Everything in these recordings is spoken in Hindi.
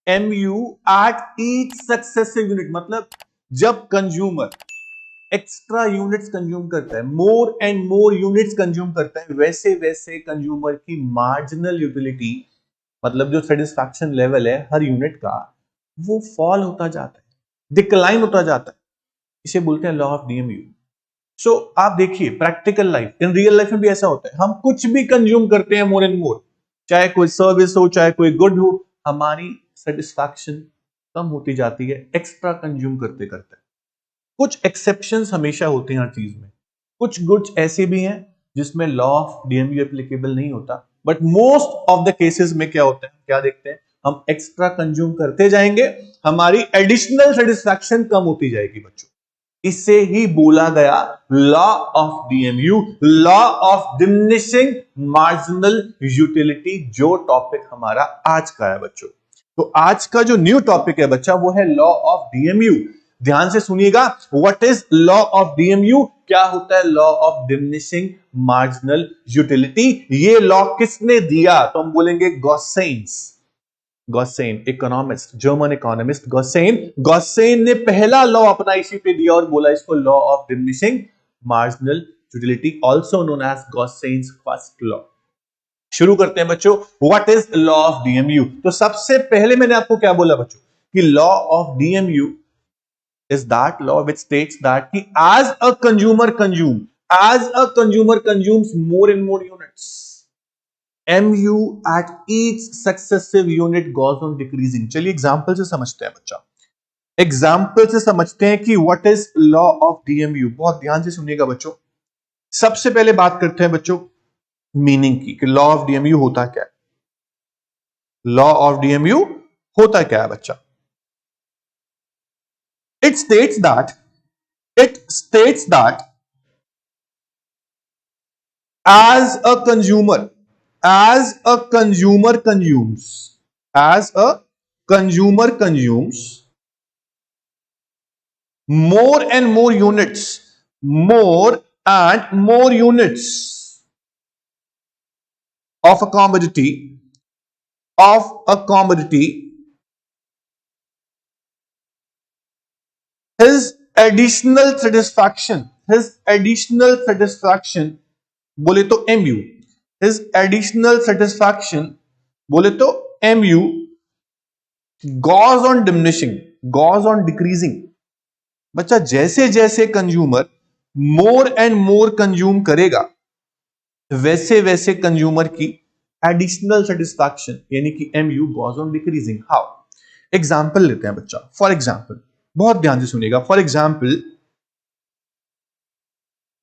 MU at each successive unit, मतलब जब कंज्यूमर एक्स्ट्रा यूनिट्स कंज्यूम करता है, मोर एंड मोर यूनिट्स कंज्यूम करता है, वैसे वैसे कंज्यूमर की मार्जिनल यूटिलिटी, मतलब जो सेटिस्फैक्शन लेवल है हर यूनिट का, वो फॉल होता जाता है, डिक्लाइन होता जाता है। इसे बोलते हैं लॉ ऑफ डीएमयू। सो आप देखिए practical life, in real life में भी ऐसा होता है, हम कुछ भी कंज्यूम करते हैं मोर एंड मोर, चाहे कोई सर्विस हो, चाहे कोई गुड हो, हमारी सेटिस्फैक्शन कम होती जाती है एक्स्ट्रा कंज्यूम करते करते। कुछ एक्सेप्शंस हमेशा होते हैं हर चीज में, कुछ गुड्स ऐसे भी हैं जिसमें लॉ ऑफ डीएमयू एप्लीकेबल नहीं होता, but most of the cases में क्या होता है, क्या देखते हैं, हम एक्स्ट्रा कंज्यूम करते जाएंगे, हमारी एडिशनल सेटिस्फैक्शन कम होती जाएगी बच्चों। इससे ही बोला गया law of DMU, law of diminishing marginal utility, जो टॉपिक हमारा आज का है बच्चों। तो आज का जो न्यू टॉपिक है बच्चा वो है लॉ ऑफ डीएमयू। ध्यान से सुनिएगा, what is law of DMU, क्या होता है law of diminishing marginal utility, ये लॉ किसने दिया, तो हम बोलेंगे गॉसेन्स। गॉसेन, इकोनॉमिस्ट, जर्मन इकोनॉमिस्ट गॉसेन ने पहला लॉ अपना इसी पे दिया और बोला इसको law of diminishing marginal utility, also known as Gossen's first law. शुरू करते हैं बच्चों, what is law of DMU. तो सबसे पहले मैंने आपको क्या बोला बच्चों कि law of DMU is that law which states that as a consumer consumes more and more units, MU at each successive unit goes on decreasing। चलिए एग्जांपल से समझते हैं बच्चा, एग्जांपल से समझते हैं कि what is law of DMU. बहुत ध्यान से सुनिएगा बच्चों। सबसे पहले बात करते हैं बच्चों मीनिंग की, कि लॉ ऑफ डीएमयू होता क्या है। लॉ ऑफ डीएमयू होता क्या है बच्चा। It states that as a consumer consumes more and more units of a commodity, his additional satisfaction बोले तो MU, his additional satisfaction बोले तो MU goes on diminishing, goes on decreasing। बच्चा जैसे जैसे consumer more and more consume करेगा, वैसे वैसे कंज्यूमर की एडिशनल सेटिस्फैक्शन यानी कि MU goes on decreasing। How, example लेते हैं बच्चा। फॉर एग्जाम्पल, बहुत ध्यान से सुनिएगा, फॉर एग्जाम्पल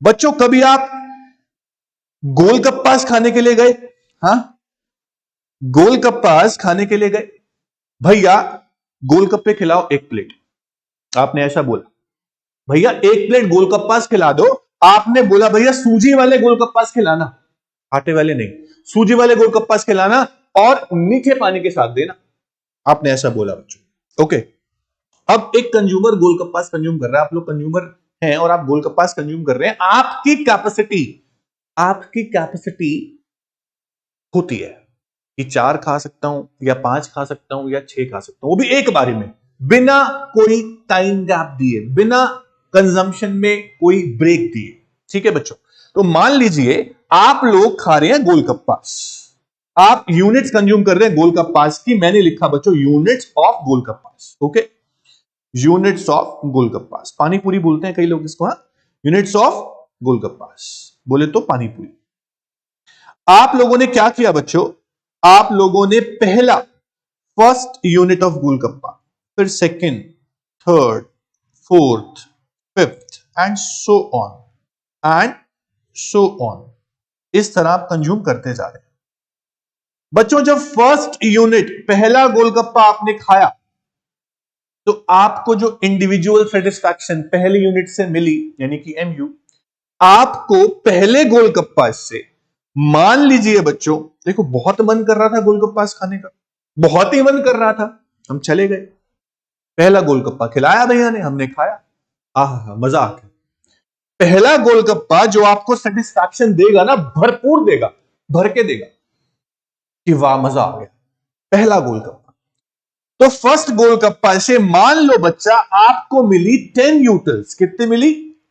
बच्चों कभी आप गोलगप्पास खाने के लिए गए? हाँ, गोलगप्पास खाने के लिए गए, भैया गोलगप्पे खिलाओ एक प्लेट। आपने ऐसा बोला, भैया एक प्लेट गोलगप्पास खिला दो। आपने बोला भैया सूजी वाले गोलगप्पास खिलाना, आटे वाले नहीं, सूजी वाले गोलगप्पास खिलाना और मीठे पानी के साथ देना। आपने ऐसा बोला बच्चों। ओके, अब एक कंज्यूमर गोलगप्पास कंज्यूम कर रहा है, आप लोग कंज्यूमर हैं और आप गोलगप्पास कंज्यूम कर रहे हैं। आपकी कैपेसिटी होती है कि 4 खा सकता हूं या 5 खा सकता हूं या 6 खा सकता हूं, वो भी एक बारी में, बिना कोई टाइम गैप दिए, बिना कंजम्पशन में कोई ब्रेक दिए। ठीक है बच्चों, तो मान लीजिए आप लोग खा रहे हैं गोलगप्पास, आप यूनिट्स कंज्यूम कर रहे हैं गोलगप्पास की। मैंने लिखा बच्चों units of golgappas. Okay, units of golgappas, pani puri बोलते हैं कई लोग इसको। हाँ, यूनिट्स ऑफ गोलगप्पास बोले तो पानी पूरी। आप लोगों ने क्या किया बच्चों, आप लोगों ने पहला फर्स्ट यूनिट ऑफ गोलगप्पा, फिर second, third, fourth, fifth and so on, इस तरह आप कंज्यूम करते जा रहे हैं। बच्चों जब फर्स्ट यूनिट, पहला गोलगप्पा आपने खाया, तो आपको जो इंडिविजुअल सेटिस्फैक्शन पहले यूनिट से मिली यानी कि MU, आपको पहले गोलगप्पा से, मान लीजिए बच्चों देखो बहुत मन कर रहा था गोलगप्पा खाने का, बहुत ही मन कर रहा था, हम चले गए, पहला गोलगप्पा खिलाया भैया ने, हमने खाया, आहा मजा आ गया। पहला गोलगप्पा जो आपको सेटिस्फैक्शन देगा ना, भरपूर देगा, भर के देगा कि वाह मजा आ गया, पहला गोलगप्पा। तो फर्स्ट गोलगप्पा से मान लो बच्चा आपको मिली 10 यूटिल्स। कितने मिली?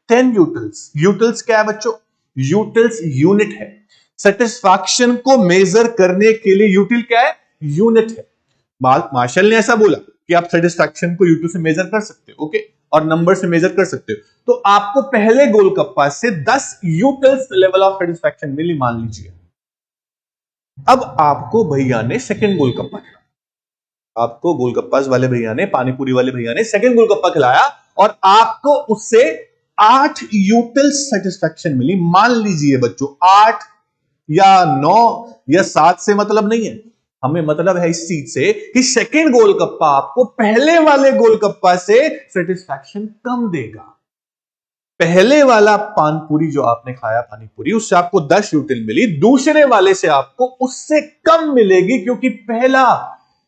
10 यूटिल्स। यूटिल्स क्या है बच्चों? यूटिल्स यूनिट है। सेटिस्फैक्शन को मेजर करने के लिए यूटिल क्या है? यूनिट है। मार्शल ने ऐसा बोला कि आप सेटिस्फैक्शन को यूटिल से मेजर कर सकते हो, ओके, और नंबर से मेजर कर सकते हो। तो आपको पहले गोलगप्पा से 10 यूटिल्स लेवल ऑफ सेटिस्फैक्शन मिली, मान लीजिए। अब आपको भैया ने सेकंड गोलगप्पा खिलाया, आपको गोलगप्पा वाले भैया ने, पानीपुरी वाले भैया ने सेकंड गोलगप्पा खिलाया और आपको उससे 8 यूटिल्स सेटिस्फैक्शन मिली। मान लीजिए बच्चों 8 या 9 या 7 से मतलब नहीं है, हमें मतलब है इस चीज से कि सेकंड गोलगप्पा आपको पहले वाले गोलगप्पा से सेटिस्फैक्शन कम देगा। पहले वाला पानपुरी जो आपने खाया, पानीपुरी, उससे आपको 10 यूटिल मिली, दूसरे वाले से आपको उससे कम मिलेगी, क्योंकि पहला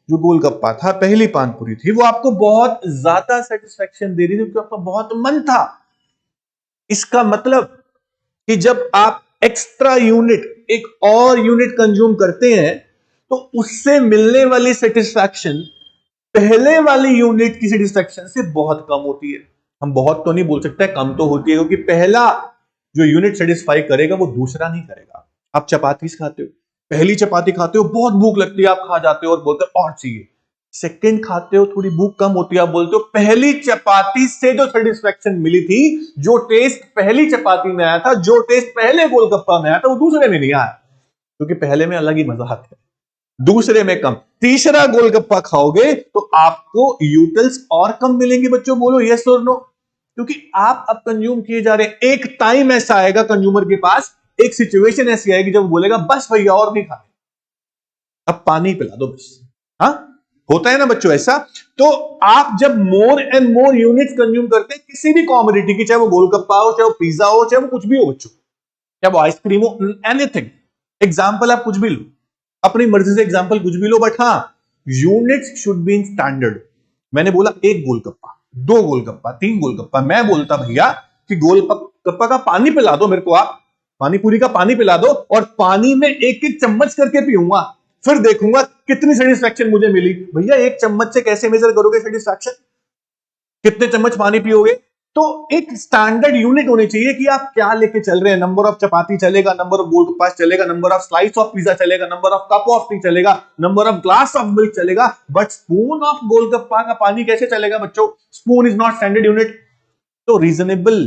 जो गोलगप्पा था, पहली पानपुरी थी, वो आपको बहुत ज्यादा सेटिस्फैक्शन दे रही थी, क्योंकि आपका बहुत मन था। इसका मतलब कि जब आप एक्स्ट्रा यूनिट, एक और यूनिट कंज्यूम करते हैं, तो उससे मिलने वाली सेटिस्फैक्शन पहले वाली यूनिट की सेटिस्फैक्शन से बहुत कम होती है। हम बहुत तो नहीं बोल सकते, कम तो होती है, क्योंकि पहला जो यूनिट सेटिस्फाई करेगा वो दूसरा नहीं करेगा। आप चपाती खाते हो, पहली चपाती खाते हो, बहुत भूख लगती है, आप खा जाते हो और बोलते हो और चाहिए। सेकंड खाते हो, थोड़ी भूख कम होती है, आप बोलते हो पहली चपाती से जो सेटिस्फैक्शन मिली थी, जो टेस्ट पहली चपाती में आया था, जो टेस्ट पहले गोलगप्पा में आया था, वो दूसरे में नहीं आया, क्योंकि पहले में अलग ही मजा आता है, दूसरे में कम। तीसरा गोलगप्पा खाओगे तो आपको यूटिल्स और कम मिलेंगे। बच्चों बोलो यस और नो, क्योंकि आप अब कंज्यूम किए जा रहे हैं। एक टाइम ऐसा आएगा कंज्यूमर के पास, एक सिचुएशन ऐसी आएगी जब बोलेगा बस भैया और नहीं खाने, अब पानी पिला दो बस। हाँ, होता है ना बच्चों ऐसा। तो आप जब मोर एंड मोर यूनिट्स कंज्यूम करते हैं किसी भी कॉमोडिटी की, चाहे वो गोलगप्पा हो, चाहे वो पिज्जा हो, चाहे वो कुछ भी हो बच्चों, चाहे वो आइसक्रीम हो, एनीथिंग, एग्जाम्पल आप कुछ भी लो, अपनी मर्जी से एग्जाम्पल कुछ भी लो, बट हाँ, units should be in standard. मैंने बोला एक गोलगप्पा, 2 गोलगप्पा, 3 गोलगप्पा, मैं बोलता भैया कि गोलगप्पा का पानी पिला दो मेरे को, आप पानी पूरी का पानी पिला दो, और पानी में एक एक चम्मच करके पीऊंगा, फिर देखूंगा कितनी सेटिस्फैक्शन मुझे मिली। भैया एक चम्मच से कैसे मेजर करोगे सेटिस्फैक्शन? कितने चम्मच पानी पियोगे? तो एक स्टैंडर्ड यूनिट होनी चाहिए कि आप क्या लेके चल रहे हैं। नंबर ऑफ चपाती चलेगा, नंबर ऑफ गोलगप्पा चलेगा, number of slice of pizza चलेगा, number of cup of tea चलेगा, number of glass of milk चलेगा, बट स्पून ऑफ गोलगप्पा का पानी कैसे चलेगा बच्चों? Spoon is not standard unit. तो रीजनेबल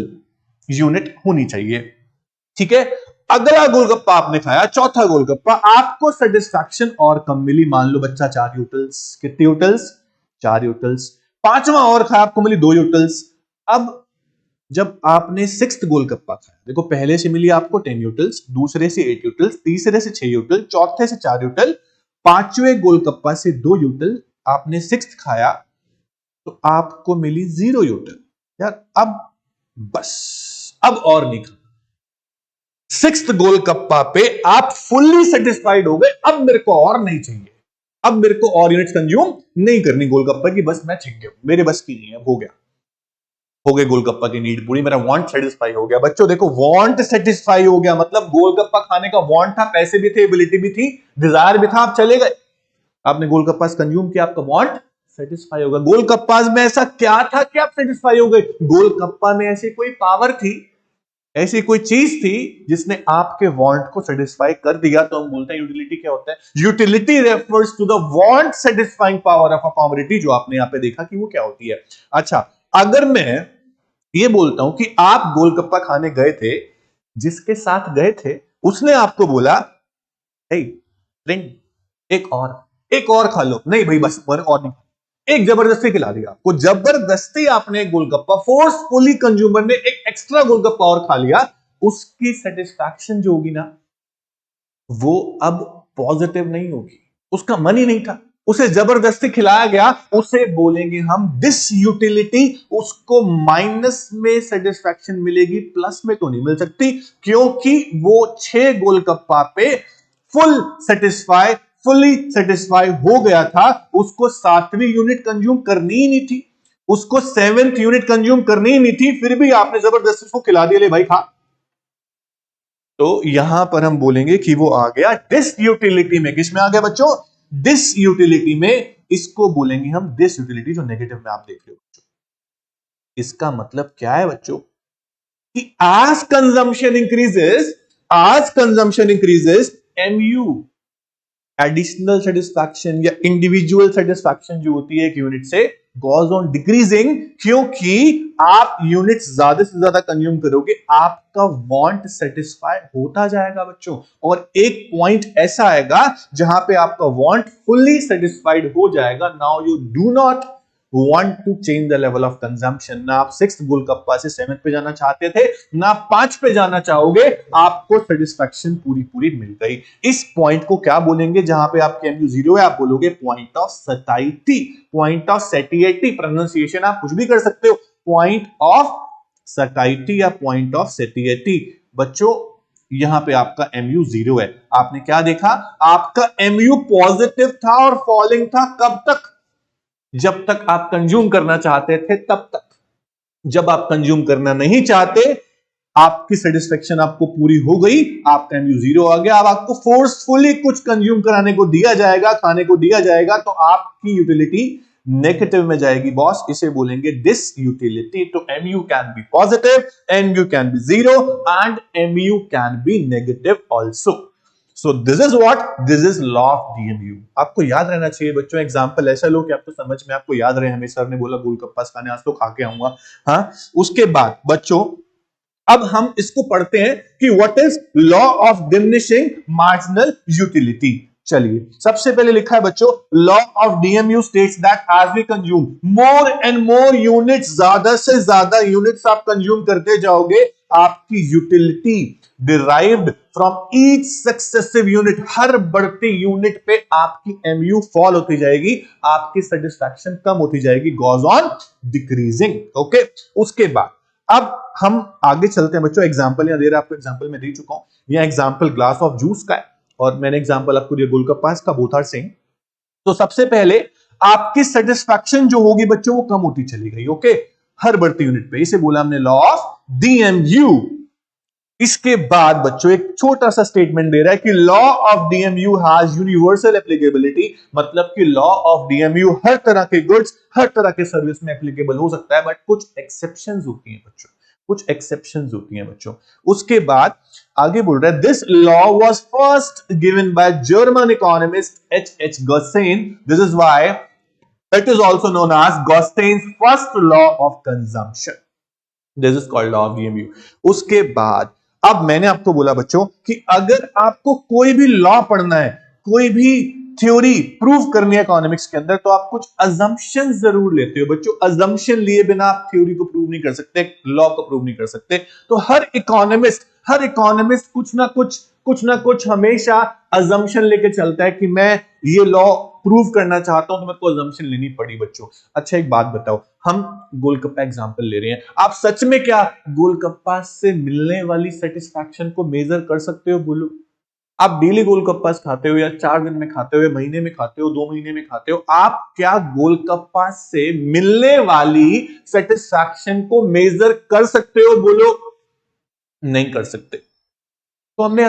यूनिट होनी चाहिए, ठीक है। अगला गोलगप्पा आपने खाया, चौथा गोलगप्पा, आपको सेटिस्फैक्शन और कम मिली, मान लो बच्चा 4 यूटिल्स। कितनी यूटिल्स? 4 यूटिल्स। पांचवा और खाया, आपको मिली 2 यूटिल्स। अब जब आपने 6th गोलगप्पा खाया, देखो पहले से मिली आपको 10 यूटिल्स, दूसरे से 8 यूटिल्स, तीसरे से 6 यूटिल, चौथे से 4 यूटिल, पांचवें गोलगप्पा से 2 यूटिल, आपने 6th खाया तो आपको मिली 0 यूटिल। यार अब बस, अब और नहीं खाना। 6th गोलगप्पा पे आप फुल्ली सेटिस्फाइड हो गए, अब मेरे को और नहीं चाहिए, अब मेरे को और यूनिट्स कंज्यूम नहीं करनी गोलगप्पा की, बस मैं छिक गया, मेरे बस की नहीं है, हो गया, हो गए गोलगप्पा की नीड पूरी, मेरा वांट सेटिस्फाई हो गया। बच्चों देखो, वांट सेटिस्फाई हो गया मतलब गोलगप्पा खाने का वांट था, पैसे भी थे, एबिलिटी भी थी, डिजायर भी था, आप चले गए, आपने गोलगप्पा कंज्यूम किया, आपका वांट सेटिस्फाई होगा। गोलगप्पा में ऐसा क्या था कि आप सेटिस्फाई हो गए? गोलगप्पा में ऐसी कोई पावर थी, ऐसी कोई चीज थी जिसने आपके वांट को सेटिस्फाई कर दिया, तो हम बोलते हैं यूटिलिटी। क्या होता है? Utility refers to the want satisfying power of a commodity, जो आपने यहां पे देखा कि वो क्या होती है। अच्छा, अगर मैं ये बोलता हूं कि आप गोलगप्पा खाने गए थे, जिसके साथ गए थे उसने आपको बोला फ्रेंड एक और खा लो, नहीं भाई बस और नहीं, एक जबरदस्ती खिला दिया आपको, जबरदस्ती आपने एक गोलगप्पा, फोर्सफुली कंज्यूमर ने एक एक्स्ट्रा गोलगप्पा और खा लिया, उसकी सेटिस्फैक्शन जो होगी ना, वो अब पॉजिटिव नहीं होगी, उसका मन ही नहीं था, उसे जबरदस्ती खिलाया गया, उसे बोलेंगे हम डिसयूटिलिटी। उसको माइनस में सेटिस्फैक्शन मिलेगी, प्लस में तो नहीं मिल सकती, क्योंकि वो 6 गोलगप्पा पे फुली सेटिस्फाई हो गया था, उसको 7वीं यूनिट कंज्यूम करनी ही नहीं थी, उसको 7th यूनिट कंज्यूम करनी ही नहीं थी, फिर भी आपने जबरदस्ती उसको खिला दिया, ले भाई खा। तो यहां पर हम बोलेंगे कि वो आ गया डिसयूटिलिटी में। किसमें आ गया बच्चों? डिसयूटिलिटी में। इसको बोलेंगे हम दिस यूटिलिटी, जो नेगेटिव में आप देख रहे हो बच्चों। इसका मतलब क्या है बच्चों कि as consumption increases mu additional satisfaction या इंडिविजुअल सेटिस्फैक्शन जो होती है एक यूनिट से गोज ऑन डिक्रीजिंग, क्योंकि आप यूनिट ज्यादा से ज्यादा कंज्यूम करोगे, आपका वांट सेटिस्फाई होता जाएगा बच्चों। और एक पॉइंट ऐसा आएगा जहां पे आपका वांट फुल्ली सेटिस्फाइड हो जाएगा। Now you do not want to change the level of consumption। ना आप 6th गोलगप्पा से 7th पे जाना चाहते थे, ना 5 पे जाना चाहोगे, आपको सेटिस्फैक्शन पूरी पूरी मिल गई। इस पॉइंट को क्या बोलेंगे जहां पे आपके MU 0 है, आप बोलोगे point of satiety, point of satiety. Pronunciation आप कुछ भी कर सकते हो, पॉइंट ऑफ सटाइटी या पॉइंट ऑफ सेटिएटी। बच्चों यहां पे आपका MU 0 है। आपने क्या देखा, आपका MU पॉजिटिव था और फॉलिंग था। कब तक? जब तक आप कंज्यूम करना चाहते थे तब तक। जब आप कंज्यूम करना नहीं चाहते, आपकी सेटिस्फेक्शन आपको पूरी हो गई, आपका MU 0 आ गया। अब आपको फोर्सफुली कुछ कंज्यूम कराने को दिया जाएगा, खाने को दिया जाएगा, तो आपकी यूटिलिटी नेगेटिव में जाएगी बॉस। इसे बोलेंगे डिस यूटिलिटी। तो MU can be positive, MU can be 0 and MU can be negative also. So this is what? This is law of DMU। आपको याद रहना चाहिए बच्चों। एग्जांपल ऐसा लो कि आपको समझ में, आपको याद रहे। हमें सर ने बोला गोलगप्पा खाने, आज तो खा के आऊंगा। हाँ, उसके बाद बच्चों अब हम इसको पढ़ते हैं कि what is law of diminishing marginal utility. चलिए, सबसे पहले लिखा है बच्चों, law of DMU states that as we consume more and more units, ज्यादा से ज्यादा यूनिट्स आप कंज्यूम करते जाओगे, आपकी utility derived from each successive unit, हर बढ़ती यूनिट पे आपकी MU फॉल होती जाएगी, आपकी सेटिस्फैक्शन कम होती जाएगी, गोज ऑन डिक्रीजिंग। ओके, उसके बाद अब हम आगे चलते हैं बच्चों। एग्जांपल यहां दे रहा है आपको, एग्जांपल मैं दे चुका हूं। यह एग्जांपल ग्लास ऑफ जूस का है और मैंने एग्जांपल आपको दिया गोलगप्पा का, बोथ आर सेम। तो सबसे पहले आपकी सेटिस्फैक्शन जो होगी बच्चों वो कम होती चली गई। ओके, हर बढ़ती यूनिट पे, इसे बोला हमने लॉ ऑफ DMU। इसके बाद बच्चों एक छोटा सा स्टेटमेंट दे रहा है कि law of DMU has universal applicability, मतलब कि लॉ ऑफ DMU हर तरह के गुड्स, हर तरह के सर्विस में एप्लीकेबल हो सकता है, बट कुछ एक्सेप्शंस होती हैं बच्चों, कुछ एक्सेप्शंस होती हैं बच्चों। उसके बाद आगे बोल रहा है, this law was first given by German economist H.H. Gossen। This is why it is also known as Gossen's first law of consumption. This is called law of DMU। उसके बाद अब मैंने आपको बोला बच्चों कि अगर आपको कोई भी लॉ पढ़ना है, कोई भी थ्योरी प्रूव करनी है इकोनॉमिक्स के अंदर, तो आप कुछ अजम्पशन जरूर लेते हो बच्चों। अजम्पशन लिए बिना आप थ्योरी को प्रूव नहीं कर सकते, लॉ को प्रूव नहीं कर सकते। तो हर इकोनॉमिस्ट कुछ ना कुछ हमेशा अजम्पशन लेके चलता है कि मैं ये लॉ प्रूव करना चाहता हूं, तो मेरे को अजम्पशन लेनी पड़ी बच्चों। अच्छा एक बात बताओ, हम गोलगप्पा एग्जांपल ले रहे हैं, आप सच में क्या गोलगप्पा से मिलने वाली सेटिस्फैक्शन को मेजर कर सकते हो? बोलो, आप डेली गोलगप्पा खाते हो या 4 दिन में खाते हो या महीने में खाते हो, 2 महीने में खाते हो, आप क्या गोलगप्पा से मिलने वाली सेटिस्फैक्शन को मेजर कर सकते हो? बोलो, नहीं कर सकते। तो हमने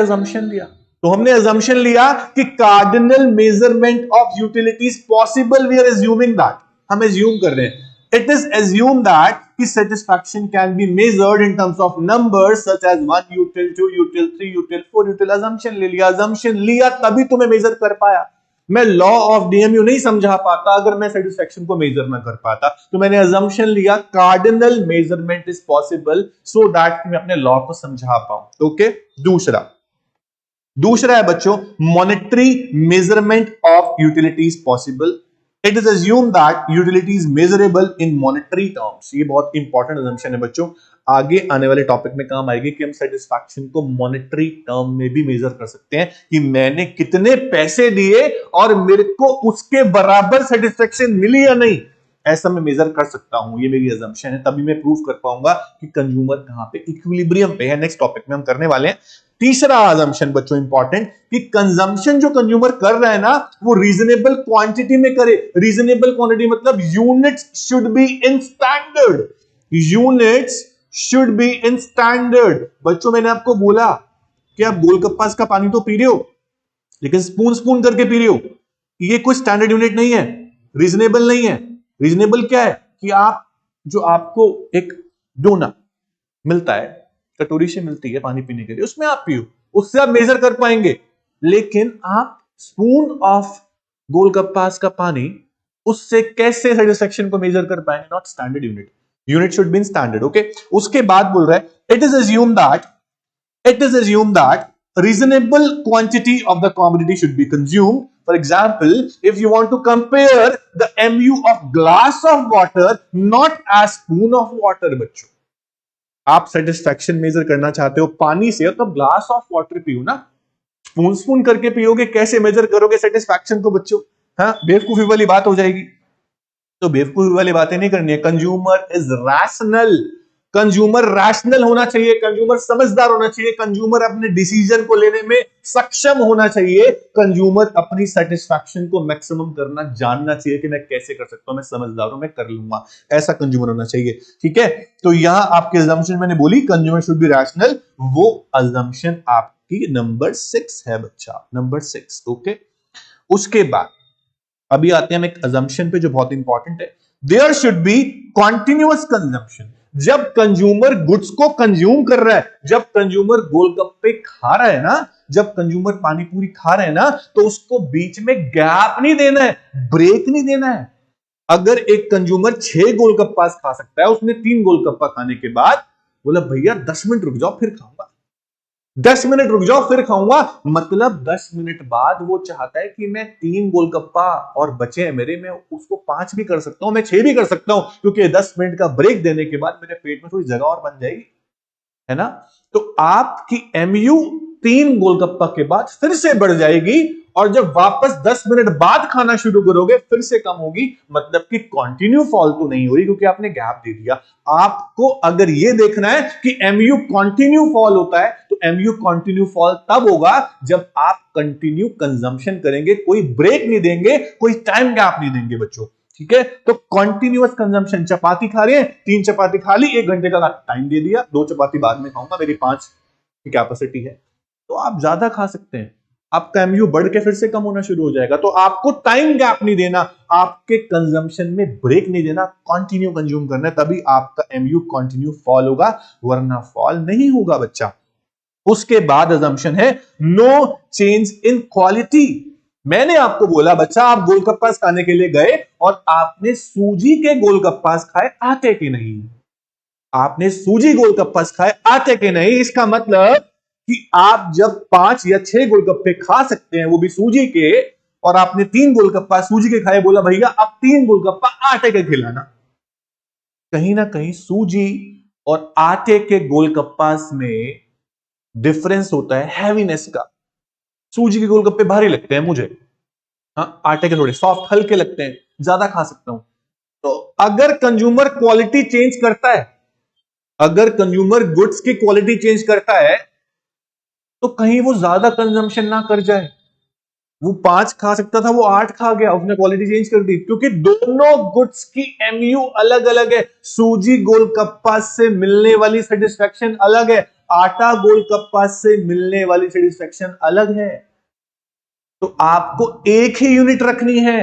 अजम्पशन लिया कि cardinal measurement of utilities possible. We are assuming that, हम एज्यूम कर रहे हैं, इट इज एज्यूम दैट कि satisfaction can be measured in terms of numbers such as 1 util, 2 util, 3 util, 4 util. Assumption लिया तभी तुम्हें मेजर कर पाया। मैं लॉ ऑफ DMU नहीं समझा पाता अगर मैं सेटिस्फैक्शन को मेजर ना कर पाता। तो मैंने अजम्पशन लिया cardinal measurement is possible so that मैं अपने लॉ को समझा पाऊं। ओके, दूसरा है बच्चों, monetary measurement of utilities possible. It is assume that utility is measurable in monetary terms. ये बहुत इंपॉर्टेंट अजम्पशन है बच्चों, आगे आने वाले टॉपिक में काम आएगी कि हम सेटिस्फैक्शन को मॉनेटरी टर्म में भी मेजर कर सकते हैं कि मैंने कितने पैसे दिए और मेरे को उसके बराबर सेटिस्फैक्शन मिली या नहीं, ऐसा मैं मेजर कर सकता हूं। ये मेरी अजम्पशन है, तभी मैं प्रूव कर पाऊंगा कि कंज्यूमर कहां पे इक्विलिब्रियम पे है। नेक्स्ट टॉपिक में हम करने वाले हैं। तीसरा अजम्पशन बच्चों इंपॉर्टेंट, कि कंजम्पशन जो कंज्यूमर कर रहा है ना, वो रीजनेबल क्वांटिटी में करे। रीजनेबल क्वांटिटी मतलब units should be in standard, units should be in standard. बच्चों मैंने आपको बोला कि आप गोलगप्पा का पानी तो पी रहे हो, लेकिन स्पून करके पी रहे हो, ये कोई स्टैंडर्ड यूनिट नहीं है। रीजनेबल नहीं है। रीजनेबल क्या है कि आप जो आपको एक डोना मिलता है, कटोरी से मिलती है पानी पीने के लिए, उसमें आप पियो, उससे आप मेजर कर पाएंगे। लेकिन आप स्पून ऑफ गोलगप्पास का पानी, उससे कैसे सेटिस्फेक्शन को मेजर कर पाएंगे? Not standard unit, unit should be in standard. Okay, उसके बाद बोल रहा है it is assumed that reasonable quantity of the commodity should be consumed. For example, if you want to compare the mu of glass of water, not as spoon of water, बच्चों आप सेटिस्फेक्शन मेजर करना चाहते हो पानी से, तो ग्लास ऑफ वाटर पियो ना, स्पून स्पून करके पियोगे, कैसे मेजर करोगे सेटिस्फेक्शन को बच्चों? हाँ, बेवकूफी वाली बात हो जाएगी। तो बेवकूफी वाली बातें नहीं करनी है। Consumer is rational, consumer rational होना चाहिए, कंज्यूमर समझदार होना चाहिए, कंज्यूमर अपने डिसीजन को लेने में सक्षम होना चाहिए, कंज्यूमर अपनी सेटिस्फैक्शन को मैक्सिमम करना जानना चाहिए कि मैं कैसे कर सकता हूं, मैं समझदार हूं, मैं कर लूंगा, ऐसा कंज्यूमर होना चाहिए। ठीक है, तो यहां आपके अजम्पशन मैंने बोली कंज्यूमर शुड बी रैशनल, वो अजम्पशन आपकी नंबर 6 है बच्चा, नंबर 6। ओके, उसके बाद अभी आते हैं हम एक अजम्पशन पे जो बहुत इंपॉर्टेंट है, there should be continuous consumption. जब कंज्यूमर गुड्स को कंज्यूम कर रहा है, जब कंज्यूमर गोलगप्पे खा रहा है ना, जब कंज्यूमर पानी पूरी खा रहे हैं ना, तो उसको बीच में गैप नहीं देना है, ब्रेक नहीं देना है। अगर एक कंज्यूमर 6 गोलगप्पा खा सकता है, उसने 3 गोलगप्पा खाने के बाद बोला भैया 10 मिनट रुक जाओ फिर खाऊंगा, 10 मिनट रुक जाओ फिर खाऊंगा, मतलब 10 मिनट बाद वो चाहता है कि मैं 3 गोलगप्पा और बचे हैं मेरे, मैं उसको 5 भी कर सकता हूं, मैं 6 भी कर सकता हूं, क्योंकि 10 मिनट का ब्रेक देने के बाद मेरे पेट में थोड़ी जगह और बन जाएगी, है ना? तो आपकी एमयू 3 गोलगप्पा के बाद फिर से बढ़ जाएगी, और जब वापस 10 मिनट बाद खाना शुरू करोगे फिर से कम होगी, मतलब कि कंटिन्यू फॉल तो नहीं हो रही, क्योंकि आपने गैप दे दिया। आपको अगर यह देखना है कि एमयू कंटिन्यू फॉल होता है, तो एमयू कंटिन्यू फॉल तब होगा जब आप कंटिन्यू कंजम्पशन करेंगे, कोई ब्रेक नहीं देंगे, कोई टाइम गैप नहीं देंगे बच्चों। ठीक है, तो कॉन्टिन्यूअस कंजम्पशन, चपाती खा रहे हैं, 3 चपाती खा ली, 1 घंटे का टाइम दे दिया, 2 चपाती बाद में खाऊंगा, मेरी 5 की कैपेसिटी है, तो आप ज्यादा खा सकते हैं, आपका एमयू बढ़ के फिर से कम होना शुरू हो जाएगा। तो आपको टाइम गैप नहीं देना, आपके कंजम्पशन में ब्रेक नहीं देना, कंटिन्यू कंज्यूम करना है, तभी आपका एमयू कंटिन्यू फॉल होगा, वरना फॉल नहीं होगा बच्चा। उसके बाद अजम्पशन है नो चेंज इन क्वालिटी। मैंने आपको बोला बच्चा, आप गोलगप्पास खाने के लिए गए और आपने सूजी के गोलगप्पास खाए, आटे के नहीं, आपने सूजी गोलगप्पास खाए, आटे के नहीं। इसका मतलब कि आप जब 5 या 6 गोलगप्पे खा सकते हैं, वो भी सूजी के, और आपने 3 गोलगप्पा सूजी के खाए, बोला भैया अब 3 गोलगप्पा आटे के खिलाना। कहीं ना कहीं सूजी और आटे के गोलगप्पास में डिफरेंस होता है हैवीनेस का। सूजी के गोलगप्पे भारी लगते हैं मुझे, हाँ, आटे के थोड़े सॉफ्ट हल्के लगते हैं, ज्यादा खा सकता हूं। तो अगर कंज्यूमर क्वालिटी चेंज करता है, अगर कंज्यूमर गुड्स की क्वालिटी चेंज करता है, तो कहीं वो ज्यादा कंजम्पशन ना कर जाए। वो 5 खा सकता था, वो 8 खा गया, उसने क्वालिटी चेंज कर दी, क्योंकि दोनों गुड्स की एमयू अलग अलग है। सूजी गोलगप्पा से मिलने वाली सेटिस्फेक्शन अलग है, आटा गोलगप्पा से मिलने वाली सेटिस्फेक्शन अलग है। तो आपको एक ही यूनिट रखनी है,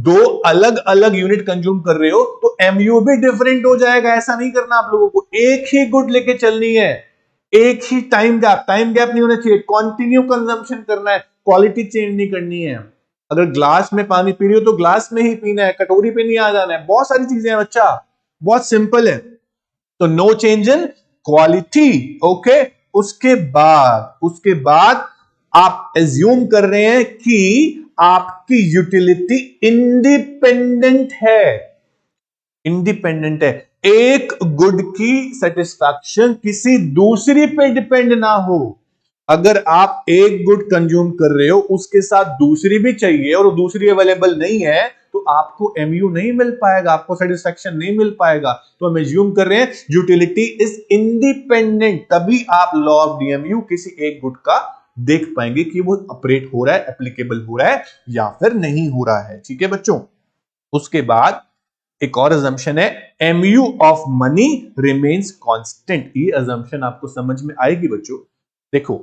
2 अलग अलग यूनिट कंज्यूम कर रहे हो तो एमयू भी डिफरेंट हो जाएगा। ऐसा नहीं करना आप लोगों को, एक ही गुड लेके चलनी है, एक ही टाइम गैप नहीं होना चाहिए, कंटिन्यू कंजम्पशन करना है, क्वालिटी चेंज नहीं करनी है। अगर ग्लास में पानी पी रही हो तो ग्लास में ही पीना है, कटोरी पे नहीं आ जाना है। बहुत सारी चीजें हैं बच्चा, बहुत सिंपल है। तो no change in quality. Okay, उसके बाद आप एज्यूम कर रहे हैं कि आपकी यूटिलिटी इंडिपेंडेंट है, इंडिपेंडेंट है, एक गुड की सेटिस्फैक्शन किसी दूसरी पे डिपेंड ना हो। अगर आप एक गुड कंज्यूम कर रहे हो, उसके साथ दूसरी भी चाहिए और दूसरी अवेलेबल नहीं है, तो आपको एमयू नहीं मिल पाएगा, आपको सेटिस्फैक्शन नहीं मिल पाएगा। तो हम एज्यूम कर रहे हैं यूटिलिटी इज इंडिपेंडेंट, तभी आप लॉ ऑफ डीएमयू किसी एक गुड का देख पाएंगे कि वो ऑपरेट हो रहा है, एप्लीकेबल हो रहा है या फिर नहीं हो रहा है। ठीक है बच्चों, उसके बाद एक और अजम्पशन है MU of money remains constant. ये अजम्पशन आपको समझ में आएगी बच्चों। देखो,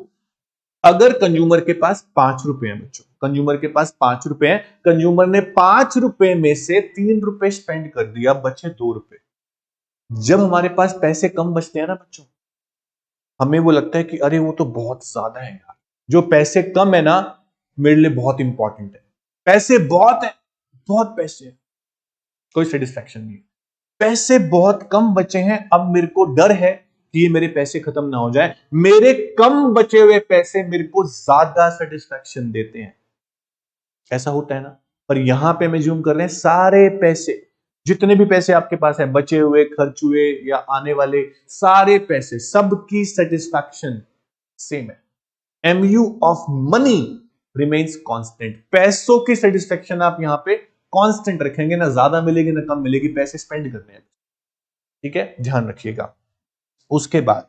अगर कंज्यूमर के पास 5 रुपए हैं बच्चों, कंज्यूमर के पास 5 रुपए हैं, कंज्यूमर ने 5 रुपए में से 3 रुपए स्पेंड कर दिया, बचे 2 रुपए। जब हमारे पास पैसे कम बचते हैं ना बच्चों, हमें वो लगता है कि अरे वो तो बहुत ज्यादा है यार, जो पैसे कम है ना मेरे लिए बहुत इंपॉर्टेंट है। पैसे बहुत है, बहुत पैसे है, कोई सेटिस्फैक्शन नहीं है। पैसे बहुत कम बचे हैं, अब मेरे को डर है कि ये मेरे पैसे खत्म ना हो जाए। मेरे कम बचे हुए पैसे मेरे को ज्यादा सेटिस्फैक्शन देते हैं, ऐसा होता है ना। पर यहां पे हम ज्यूम कर रहे हैं सारे पैसे, जितने भी पैसे आपके पास है, बचे हुए, खर्च हुए या आने वाले, सारे पैसे, सबकी सेटिस्फैक्शन सेम है। MU of money remains constant. पैसों की सेटिस्फैक्शन आप यहां पे कांस्टेंट रखेंगे, ना ज्यादा मिलेगी ना कम मिलेगी, पैसे स्पेंड करने हैं, ठीक है, ध्यान रखिएगा। उसके बाद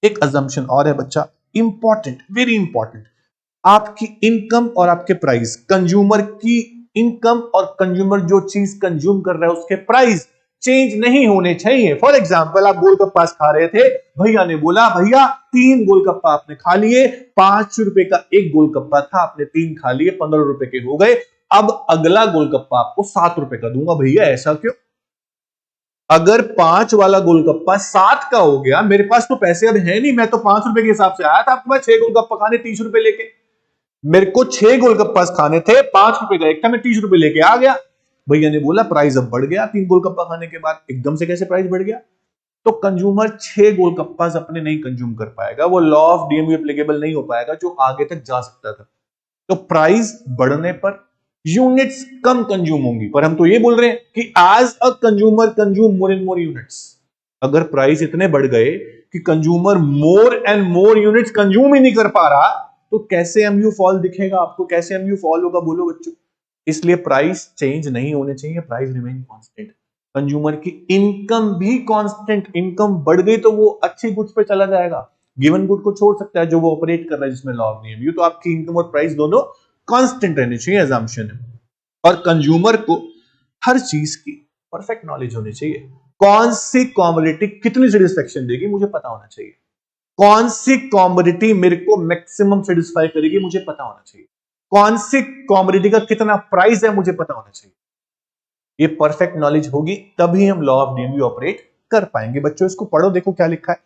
एक अजम्पशन और है बच्चा, इंपॉर्टेंट, वेरी इंपॉर्टेंट। आपकी इनकम और आपके प्राइस, कंज्यूमर की इनकम और कंज्यूमर जो चीज कंज्यूम कर रहा है उसके प्राइस चेंज नहीं होने चाहिए। फॉर एग्जाम्पल, आप गोलगप्पा खा रहे थे, भैया ने बोला भैया 3 गोलगप्पा आपने खा लिए, 5 रुपए का एक गोलगप्पा था, आपने 3 खा लिए, 15 रुपए के हो गए, अब अगला गोलगप्पा आपको 7 रुपए का दूंगा। भैया ऐसा क्यों? अगर 5 वाला गोलगप्पा 7 का हो गया, मेरे पास तो पैसे अब है नहीं, मैं तो 5 रुपए के हिसाब से आया था आपके पास 6 गोलगप्पा खाने 30 रुपए लेके। मेरे को 6 गोलगप्पा खाने थे, 5 रुपए का एक था, मैं 30 रुपए लेके आ गया। भैया ने बोला प्राइस अब बढ़ गया, 3 गोलगप्पा खाने के बाद एकदम से कैसे प्राइस बढ़ गया? तो कंज्यूमर 6 गोलगप्पा अपने नहीं कंज्यूम कर पाएगा, वो लॉ ऑफ डीएमयू एप्लीकेबल नहीं हो पाएगा जो आगे तक जा सकता था। तो प्राइस बढ़ने पर यूनिट्स कम कंज्यूम होंगी, पर हम तो ये बोल रहे हैं कि as a consumer consume more and more units. अगर प्राइस इतने बढ़ गए कि consumer more and more units consume ही नहीं कर पा रहा, तो कैसे एमयू फॉल दिखेगा आपको? कैसे एमयू फॉल होगा बोलो बच्चों? इसलिए प्राइस चेंज नहीं होने चाहिए, प्राइस रिमेन कांस्टेंट। कंज्यूमर की इनकम भी कांस्टेंट, इनकम बढ़ गई तो वो अच्छी गुड्स पे चला जाएगा, गिवन गुड को छोड़ सकता है जो वो ऑपरेट कर रहा है जिसमें लॉ ऑफ डीएमयू। तो आपकी इनकम और प्राइस दोनों कांस्टेंट रहनी चाहिए, एजम्पशन है। और कंज्यूमर को हर चीज की परफेक्ट नॉलेज होनी चाहिए। कौन सी कॉमोडिटी कितनी सेटिस्फेक्शन देगी मुझे पता होना चाहिए, कौन सी कॉमोडिटी मेरे को मैक्सिमम सेटिस्फाई करेगी मुझे पता होना चाहिए, कौन सी कॉमोडिटी का कितना प्राइस है मुझे पता होना चाहिए। ये परफेक्ट नॉलेज होगी तभी हम लॉ ऑफ डीएमयू ऑपरेट कर पाएंगे। बच्चों इसको पढ़ो, देखो क्या लिखा है।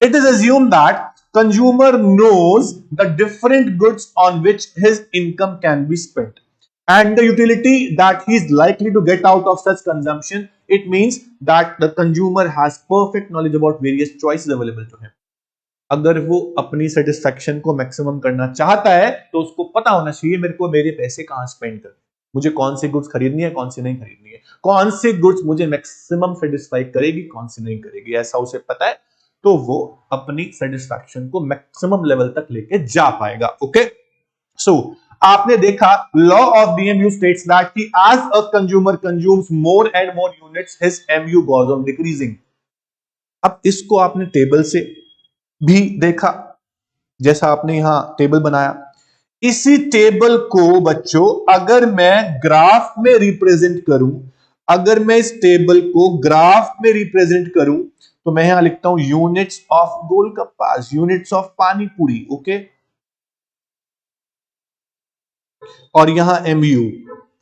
It is assumed that consumer knows the different goods on which his income can be spent and the utility that he is likely to get out of such consumption. It means that the consumer has perfect knowledge about various choices available to him. अगर वो अपनी सेटिस्फेक्शन को मैक्सिमम करना चाहता है तो उसको पता होना चाहिए मेरे को मेरे पैसे कहां स्पेंड करने, मुझे कौन सी गुड्स खरीदनी है, कौन सी नहीं खरीदनी है, कौन सी गुड्स मुझे मैक्सिमम सेटिस्फाई करेगी, कौन सी नहीं करेगी, ऐसा उसे पता है। तो वो अपनी सेटिस्फैक्शन को मैक्सिमम लेवल तक लेके जा पाएगा। ओके, सो आपने देखा law of DMU states that कि as a consumer consumes more and more units his MU goes on decreasing. अब इसको आपने टेबल से भी देखा, जैसा आपने यहां टेबल बनाया, इसी टेबल को बच्चों अगर मैं ग्राफ में रिप्रेजेंट करूं, अगर मैं इस टेबल को ग्राफ में रिप्रेजेंट करूं तो मैं यहां लिखता हूं units of golgappas, units of पानी पूरी। ओके, और यहां एमयू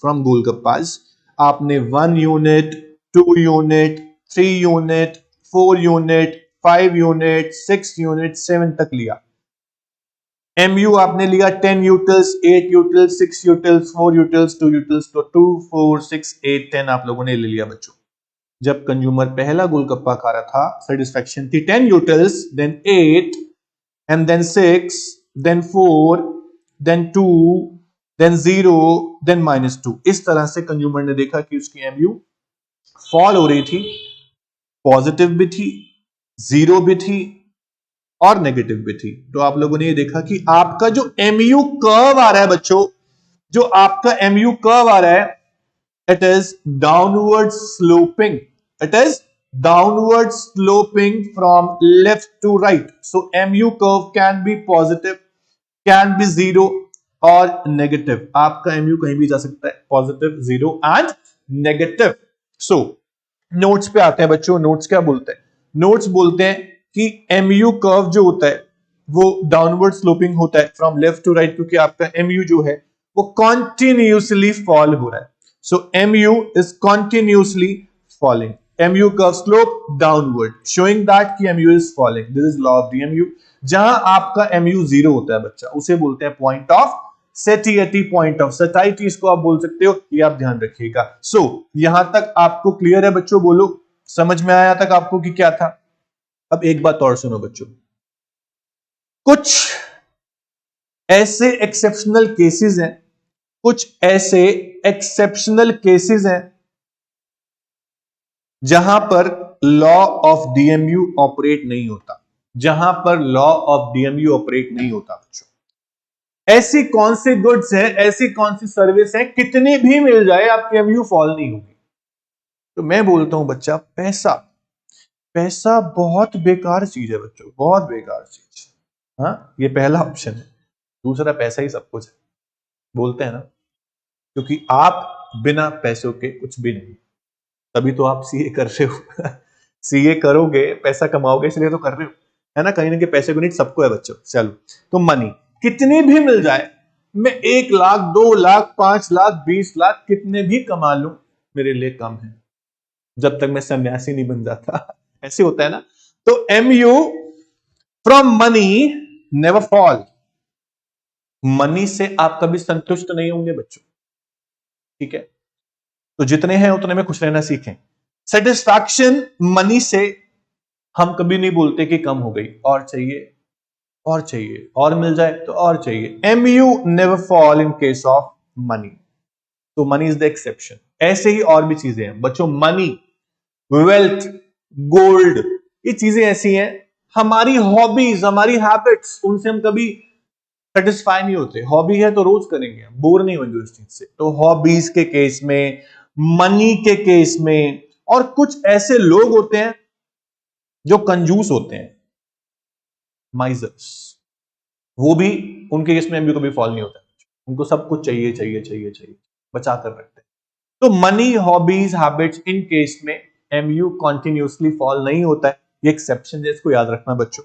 फ्रॉम गोलगप्पास, आपने 1 unit, 2 unit, 3 unit, 4 unit, 5 unit, 6 unit, 7 तक लिया। एमयू आपने लिया 10 utils, 8 utils, 6 utils, 4 utils, 2 utils, तो 2, 4, 6, 8, 10 आप लोगों ने ले लिया बच्चों। जब कंज्यूमर पहला गोलगप्पा खा रहा था सेटिस्फेक्शन थी 10 utils, then 8, and then 6, then 4, then 2, then 0, then -2। इस तरह से कंज्यूमर ने देखा कि उसकी एमयू फॉल हो रही थी, पॉजिटिव भी थी, जीरो भी थी और नेगेटिव भी थी। तो आप लोगों ने ये देखा कि आपका जो एमयू कर्व आ रहा है बच्चों, जो आपका एमयू कर्व आ रहा है, it is downward sloping, it is downward sloping from left to right. So MU curve can be positive, can be zero और नेगेटिव। आपका एमयू कहीं भी जा सकता है, positive, zero and negative. So notes पे आते हैं बच्चों। नोट्स क्या बोलते हैं? नोट्स बोलते हैं कि एमयू कर्व जो होता है वो डाउनवर्ड स्लोपिंग होता है फ्रॉम लेफ्ट टू राइट, क्योंकि आपका एमयू जो है वो कॉन्टिन्यूसली फॉल हो रहा है. So MU is continuously falling. MU curve slope downward showing that कि MU is falling. This is law of the MU. जहां आपका MU 0 होता है बच्चा, उसे बोलते हैं point of satiety, point of satiety इसको आप बोल सकते हो. ये आप ध्यान रखिएगा. सो यहां तक आपको क्लियर है बच्चों? बोलो, समझ में आया तक आपको कि क्या था? अब एक बात और सुनो बच्चों, कुछ ऐसे एक्सेप्शनल केसेस हैं, कुछ ऐसे एक्सेप्शनल केसेस हैं जहां पर लॉ ऑफ डीएमयू ऑपरेट नहीं होता. जहां पर लॉ ऑफ डीएमयू ऑपरेट नहीं होता बच्चों. ऐसी कौन सी गुड्स हैं, ऐसी कौन सी सर्विस है, कितनी भी मिल जाए आपकी एमयू फॉल नहीं होगी. तो मैं बोलता हूं बच्चा, पैसा, पैसा बहुत बेकार चीज है बच्चों, बहुत बेकार चीज. हाँ, ये पहला ऑप्शन है. दूसरा, पैसा ही सब कुछ है बोलते हैं ना, क्योंकि आप बिना पैसों के कुछ भी नहीं. तभी तो आप सीए कर रहे हो. सीए करोगे, पैसा कमाओगे, इसलिए तो कर रहे हो, है ना. कहीं ना कहीं पैसे को नीड सबको है बच्चों. चलो, तो मनी कितनी भी मिल जाए, मैं 1 लाख 2 लाख 5 लाख 20 लाख कितने भी कमा लूं, मेरे लिए कम है जब तक मैं सन्यासी नहीं बन जाता. ऐसे होता है ना. तो MU from money never fall. Money से आप कभी संतुष्ट नहीं होंगे बच्चों, ठीक है. तो जितने हैं उतने में खुश रहना सीखें. सेटिस्फैक्शन मनी से हम कभी नहीं बोलते कि कम हो गई, और चाहिए और चाहिए, और मिल जाए तो और चाहिए. MU never fall in case of money. तो मनी इज द एक्सेप्शन. ऐसे ही और भी चीजें हैं बच्चों. मनी, वेल्थ, गोल्ड, ये चीजें ऐसी हैं, हमारी हॉबीज, हमारी हैबिट्स, उनसे हम कभी सेटिस्फाई नहीं होते. हॉबी है तो रोज करेंगे, बोर नहीं होंगे उस चीज से. तो हॉबीज के केस में, मनी के केस में, और कुछ ऐसे लोग होते हैं जो कंजूस होते हैं, माइजर्स, वो भी, उनके केस में एमयू कभी फॉल नहीं होता. उनको सब कुछ चाहिए चाहिए चाहिए चाहिए, बचा कर रखते हैं. तो money, hobbies, habits, in case में एमयू कॉन्टिन्यूसली फॉल नहीं होता है. ये एक्सेप्शन है, इसको याद रखना बच्चों.